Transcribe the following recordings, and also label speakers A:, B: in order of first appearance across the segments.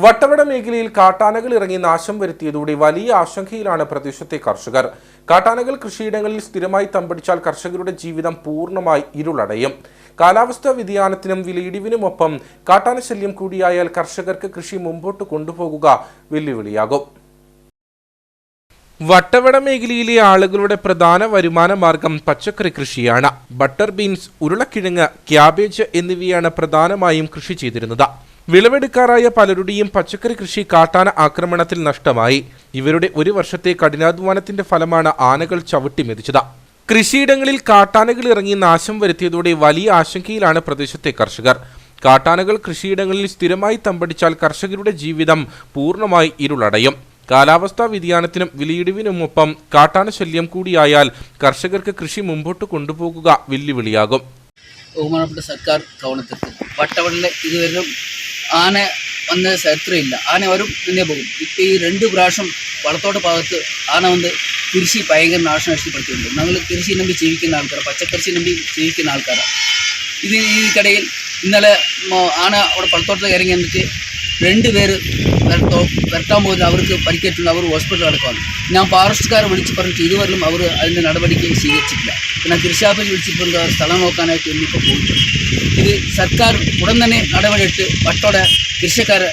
A: വട്ടവട മേഖലയിൽ കാട്ടാനകൾ ഇറങ്ങി നാശം വരുത്തിയതോടെ വലിയ ആശങ്കയിലാണ് പ്രദേശത്തെ കർഷകർ. കാട്ടാനകൾ കൃഷിയിടങ്ങളിൽ സ്ഥിരമായി തമ്പടിച്ചാൽ കർഷകരുടെ ജീവിതം പൂർണ്ണമായി ഇരുളടയും. കാലാവസ്ഥാ വ്യതിയാനത്തിനും വിലയിടിവിനുമൊപ്പം കാട്ടാന ശല്യം കൂടിയായാൽ കർഷകർക്ക് കൃഷി മുമ്പോട്ട് കൊണ്ടുപോകുക വെല്ലുവിളിയാകും. വട്ടവട മേഖലയിലെ ആളുകളുടെ പ്രധാന വരുമാന മാർഗം പച്ചക്കറി കൃഷിയാണ്. ബട്ടർ ബീൻസ്, ഉരുളക്കിഴങ്ങ്, ക്യാബേജ് എന്നിവയാണ് പ്രധാനമായും കൃഷി ചെയ്തിരുന്നത്. വിളവെടുക്കാറായ പലരുടെയും പച്ചക്കറി കൃഷി കാട്ടാന ആക്രമണത്തിൽ നഷ്ടമായി. ഇവരുടെ ഒരു വർഷത്തെ കഠിനാധ്വാനത്തിന്റെ ഫലമാണ് ആനകൾ ചവിട്ടിമെതിച്ചത്. കൃഷിയിടങ്ങളിൽ കാട്ടാനകൾ ഇറങ്ങി നാശം വരുത്തിയതോടെ വലിയ ആശങ്കയിലാണ് പ്രദേശത്തെ കർഷകർ. കാട്ടാനകൾ കൃഷിയിടങ്ങളിൽ സ്ഥിരമായി തമ്പടിച്ചാൽ കർഷകരുടെ ജീവിതം പൂർണ്ണമായി ഇരുളടയും. കാലാവസ്ഥാ വ്യതിയാനത്തിനും വിലയിടിവിനുമൊപ്പം കാട്ടാന ശല്യം കൂടിയായാൽ കർഷകർക്ക് കൃഷി മുമ്പോട്ട് കൊണ്ടുപോകുക വെല്ലുവിളിയാകും.
B: ബഹുമാനപ്പെട്ട സർക്കാർ ഗവൺമെന്റ് വട്ടവടലിൽ ഇതുവരെ ആന വന്ന ചരിത്രമില്ല. ആന വരും പിന്നെ പോകും. ഇപ്പോൾ ഈ 2 പ്രാവശ്യം വളത്തോട്ട് ഭാഗത്ത് ആന വന്ന് കൃഷി ഭയങ്കര നാശനഷ്ടപ്പെടുത്തിയിട്ടുണ്ട്. ഞങ്ങൾ കൃഷി നമ്പി ജീവിക്കുന്ന ആൾക്കാർ, പച്ചക്കൃഷി നമ്പി ജീവിക്കുന്ന ആൾക്കാരാണ്. ഈ കടയിൽ ഇന്നലെ ആന അവിടെ പളത്തോട്ടത്തിൽ ഇറങ്ങി എന്നിട്ട് 2 പേര് വരട്ടാൻ പോകുന്ന അവർക്ക് പരിക്കേറ്റുണ്ട്. അവർ ഹോസ്പിറ്റലിൽ അടക്കമാണ്. ഞാൻ ഫോറസ്റ്റുകാരെ വിളിച്ച് പറഞ്ഞിട്ട് ഇതുവരെയും അവർ അതിൻ്റെ നടപടിക്ക് സ്വീകരിച്ചിട്ടില്ല. പിന്നെ കൃഷി ഓഫീസിൽ വിളിച്ചിപ്പോൾ സ്ഥലം നോക്കാനായിട്ട് ഇന്നിപ്പോൾ പോയിട്ടുണ്ട്. ഇത് സർക്കാർ ഉടൻ തന്നെ നടപടിയിട്ട് വട്ടോടെ കൃഷിക്കാരെ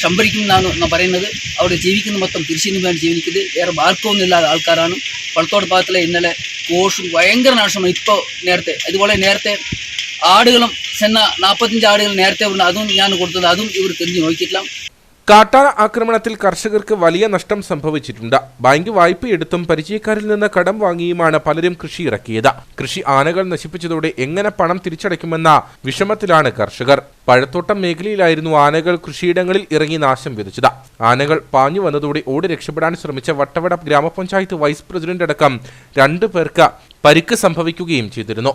B: സംഭരിക്കുമെന്നാണ് ഞാൻ പറയുന്നത്. അവിടെ ജീവിക്കുന്ന മൊത്തം കൃഷിന് വേണ്ടി ജീവിക്കുന്നത് വേറെ മാർഗമൊന്നുമില്ലാത്ത ആൾക്കാരാണ്. പളത്തോട് ഭാഗത്തിലെ ഇന്നലെ കോഷും ഭയങ്കര നാശമാണ്. ഇപ്പോൾ നേരത്തെ ആടുകളും 45 ആടുകൾ നേരത്തെ ഉണ്ട്. അതും ഞാൻ കൊടുത്തത്, അതും ഇവർ തിരിഞ്ഞു നോക്കിയിട്ടില്ല.
A: കാട്ടാന ആക്രമണത്തിൽ കർഷകർക്ക് വലിയ നഷ്ടം സംഭവിച്ചിട്ടുണ്ട്. ബാങ്ക് വായ്പയെടുത്തും പരിചയക്കാരിൽ നിന്ന് കടം വാങ്ങിയുമാണ് പലരും കൃഷി ഇറക്കിയത്. കൃഷി ആനകൾ നശിപ്പിച്ചതോടെ എങ്ങനെ പണം തിരിച്ചടയ്ക്കുമെന്ന വിഷമത്തിലാണ് കർഷകർ. പഴത്തോട്ടം മേഖലയിലായിരുന്നു ആനകൾ കൃഷിയിടങ്ങളിൽ ഇറങ്ങി നാശം വിതച്ചത്. ആനകൾ പാഞ്ഞു വന്നതോടെ ഓടി രക്ഷപ്പെടാൻ ശ്രമിച്ച വട്ടവട ഗ്രാമപഞ്ചായത്ത് വൈസ് പ്രസിഡന്റ് അടക്കം 2 പേർക്ക് പരിക്ക് സംഭവിക്കുകയും ചെയ്തിരുന്നു.